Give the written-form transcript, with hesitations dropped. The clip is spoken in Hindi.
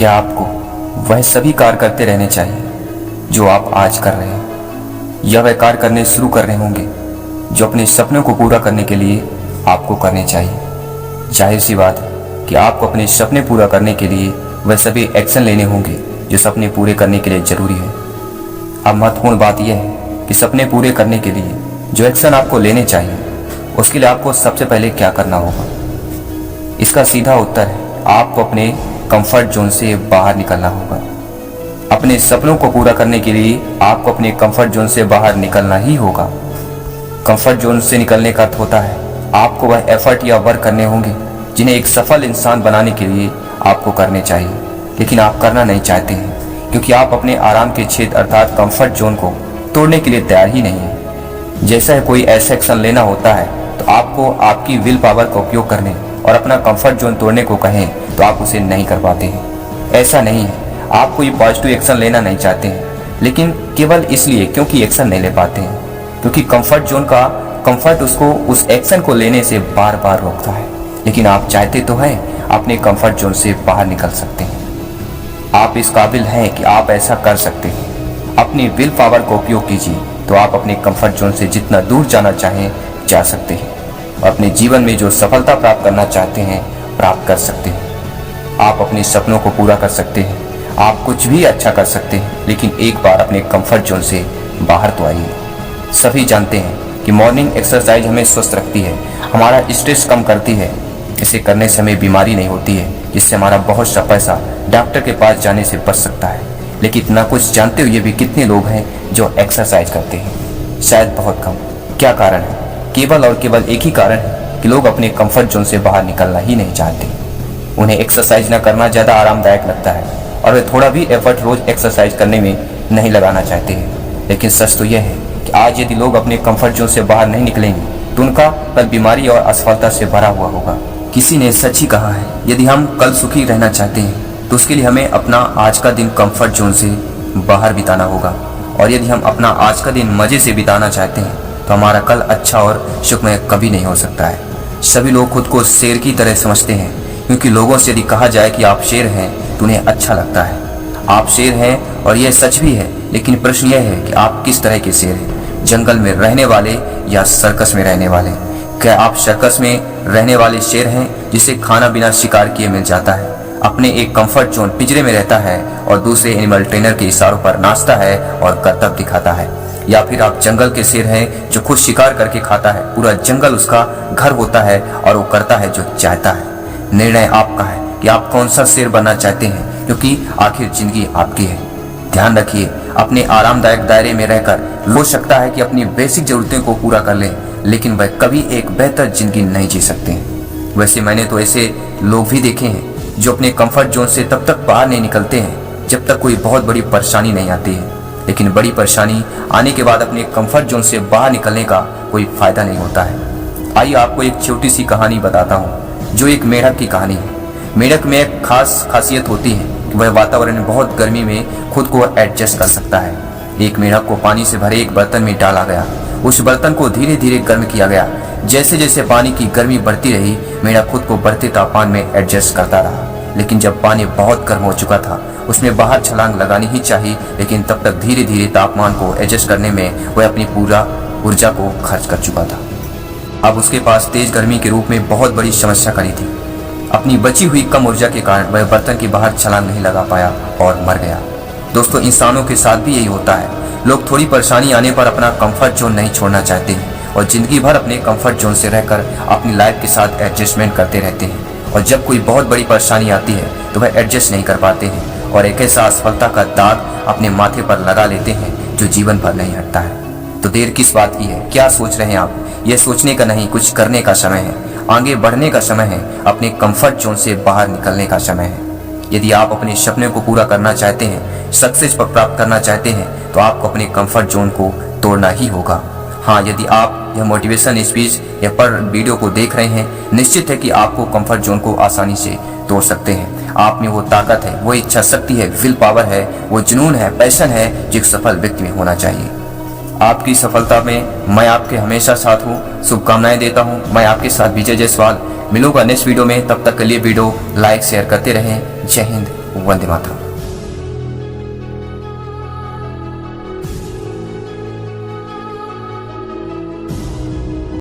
क्या आपको वह सभी कार्य करते रहने चाहिए जो आप आज कर रहे हैं, या वह कार्य करने शुरू कर रहे होंगे जो अपने सपनों को पूरा करने के लिए आपको करने चाहिए? जाहिर सी बात है कि आपको अपने सपने पूरा करने के लिए वह सभी एक्शन लेने होंगे जो सपने पूरे करने के लिए जरूरी है। अब महत्वपूर्ण बात यह है कि सपने पूरे करने के लिए जो एक्शन आपको लेने चाहिए उसके लिए आपको सबसे पहले क्या करना होगा। इसका सीधा उत्तर है आपको अपने कंफर्ट जोन से बाहर निकलना होगा। अपने सपनों को पूरा करने के लिए आपको अपने कंफर्ट जोन से बाहर निकलना ही होगा। कंफर्ट जोन से निकलने का अर्थ होता है आपको वह एफर्ट या वर्क करने होंगे जिन्हें एक सफल इंसान बनाने के लिए आपको करने चाहिए, लेकिन आप करना नहीं चाहते हैं क्योंकि आप अपने आराम के क्षेत्र अर्थात कंफर्ट जोन को तोड़ने के लिए तैयार ही नहीं है। जैसा है कोई ऐसा एक्शन लेना होता है तो आपको आपकी विल पावर का उपयोग करने और अपना कंफर्ट जोन तोड़ने को कहें तो आप उसे नहीं कर पाते हैं। ऐसा नहीं है आप कोई पॉजिटिव एक्शन लेना नहीं चाहते हैं, लेकिन केवल इसलिए क्योंकि एक्शन नहीं ले पाते हैं, क्योंकि कंफर्ट जोन का कंफर्ट उसको उस एक्शन को लेने से बार बार रोकता है। लेकिन आप चाहते तो हैं अपने कंफर्ट जोन से बाहर निकल सकते हैं। आप इस काबिल हैं कि आप ऐसा कर सकते हैं। अपनी विल पावर का उपयोग कीजिए तो आप अपने कंफर्ट जोन से जितना दूर जाना चाहें जा सकते हैं। अपने जीवन में जो सफलता प्राप्त करना चाहते हैं प्राप्त कर सकते हैं। आप अपने सपनों को पूरा कर सकते हैं। आप कुछ भी अच्छा कर सकते हैं, लेकिन एक बार अपने कंफर्ट जोन से बाहर तो आइए। सभी जानते हैं कि मॉर्निंग एक्सरसाइज हमें स्वस्थ रखती है, हमारा स्ट्रेस कम करती है। इसे करने से हमें बीमारी नहीं होती है, जिससे हमारा बहुत सा पैसा डॉक्टर के पास जाने से बच सकता है। लेकिन इतना कुछ जानते हुए भी कितने लोग हैं जो एक्सरसाइज करते हैं? शायद बहुत कम। क्या कारण है? केवल और केवल एक ही कारण है कि लोग अपने कंफर्ट जोन से बाहर निकलना ही नहीं चाहते। उन्हें एक्सरसाइज न करना ज़्यादा आरामदायक लगता है और वे थोड़ा भी एफर्ट रोज एक्सरसाइज करने में नहीं लगाना चाहते हैं। लेकिन सच तो यह है कि आज यदि लोग अपने कंफर्ट जोन से बाहर नहीं निकलेंगे तो उनका कल बीमारी और असफलता से भरा हुआ होगा। किसी ने सच ही कहा है, यदि हम कल सुखी रहना चाहते हैं तो उसके लिए हमें अपना आज का दिन कंफर्ट जोन से बाहर बिताना होगा, और यदि हम अपना आज का दिन मज़े से बिताना चाहते हैं तो हमारा कल अच्छा और सुखमय कभी नहीं हो सकता है। सभी लोग खुद को शेर की तरह समझते हैं, क्योंकि लोगों से यदि कहा जाए कि आप शेर हैं तो उन्हें अच्छा लगता है। आप शेर हैं और यह सच भी है, लेकिन प्रश्न यह है कि आप किस तरह के शेर हैं? जंगल में रहने वाले या सर्कस में रहने वाले? क्या आप सर्कस में रहने वाले शेर हैं जिसे खाना बिना शिकार किए मिल जाता है, अपने एक कंफर्ट जोन पिंजरे में रहता है और दूसरे एनिमल ट्रेनर के इशारों पर नाचता है और करतब दिखाता है? या फिर आप जंगल के शेर हैं जो खुद शिकार करके खाता है, पूरा जंगल उसका घर होता है और वो करता है जो चाहता है? निर्णय आपका है कि आप कौन सा शेर बनना चाहते हैं, क्योंकि आखिर जिंदगी आपकी है। ध्यान रखिए, अपने आरामदायक दायरे में रहकर हो सकता है कि अपनी बेसिक जरूरतें को पूरा कर लें, लेकिन वह कभी एक बेहतर जिंदगी नहीं जी सकते हैं। वैसे मैंने तो ऐसे लोग भी देखे हैं जो अपने कंफर्ट जोन से तब तक बाहर नहीं निकलते हैं जब तक कोई बहुत बड़ी परेशानी नहीं आती है, लेकिन बड़ी परेशानी आने के बाद अपने कंफर्ट जोन से बाहर निकलने का कोई फायदा नहीं होता है। आइए आपको एक छोटी सी कहानी बताता हूँ, जो एक मेढक की कहानी है। मेढक में एक खास खासियत होती है कि वह वातावरण में बहुत गर्मी में खुद को एडजस्ट कर सकता है। एक मेढक को पानी से भरे एक बर्तन में डाला गया। उस बर्तन को धीरे धीरे गर्म किया गया। जैसे जैसे पानी की गर्मी बढ़ती रही, मेढक खुद को बढ़ते तापमान में एडजस्ट करता रहा। लेकिन जब पानी बहुत गर्म हो चुका था, उसमें बाहर छलांग लगानी ही चाहिए, लेकिन तब तक धीरे धीरे तापमान को एडजस्ट करने में वह अपनी पूरा ऊर्जा को खर्च कर चुका था। अब उसके पास तेज गर्मी के रूप में बहुत बड़ी समस्या खड़ी थी। अपनी बची हुई कम ऊर्जा के कारण वह बर्तन के बाहर छलांग नहीं लगा पाया और मर गया। दोस्तों, इंसानों के साथ भी यही होता है। लोग थोड़ी परेशानी आने पर अपना कंफर्ट जोन नहीं छोड़ना चाहते हैं और जिंदगी भर अपने कंफर्ट जोन से रहकर अपनी लाइफ के साथ एडजस्टमेंट करते रहते हैं, और जब कोई बहुत बड़ी परेशानी आती है तो वह एडजस्ट नहीं कर पाते हैं और एक ऐसा असफलता का दाग अपने माथे पर लगा लेते हैं जो जीवन भर नहीं हटता है। तो देर किस बात की है? क्या सोच रहे हैं आप? यह सोचने का नहीं, कुछ करने का समय है। आगे बढ़ने का समय है। अपने कंफर्ट जोन से बाहर निकलने का समय है। यदि आप अपने सपने को पूरा करना चाहते हैं, सक्सेस पर प्राप्त करना चाहते हैं, तो आपको अपने कंफर्ट जोन को तोड़ना ही होगा। हाँ, यदि आप यह मोटिवेशन स्पीच या पर वीडियो को देख रहे हैं, निश्चित है कि आपको कंफर्ट जोन को आसानी से तोड़ सकते हैं। आप में वो ताकत है, वो इच्छा शक्ति है, विल पावर है, वो जुनून है, पैशन है जो एक सफल व्यक्ति में होना चाहिए। आपकी सफलता में मैं आपके हमेशा साथ हूँ। शुभकामनाएं देता हूँ। मैं आपके साथ विजय जायसवाल। मिलूंगा नेक्स्ट वीडियो में। तब तक के लिए वीडियो लाइक शेयर करते रहें। जय हिंद। वंदे मातरम।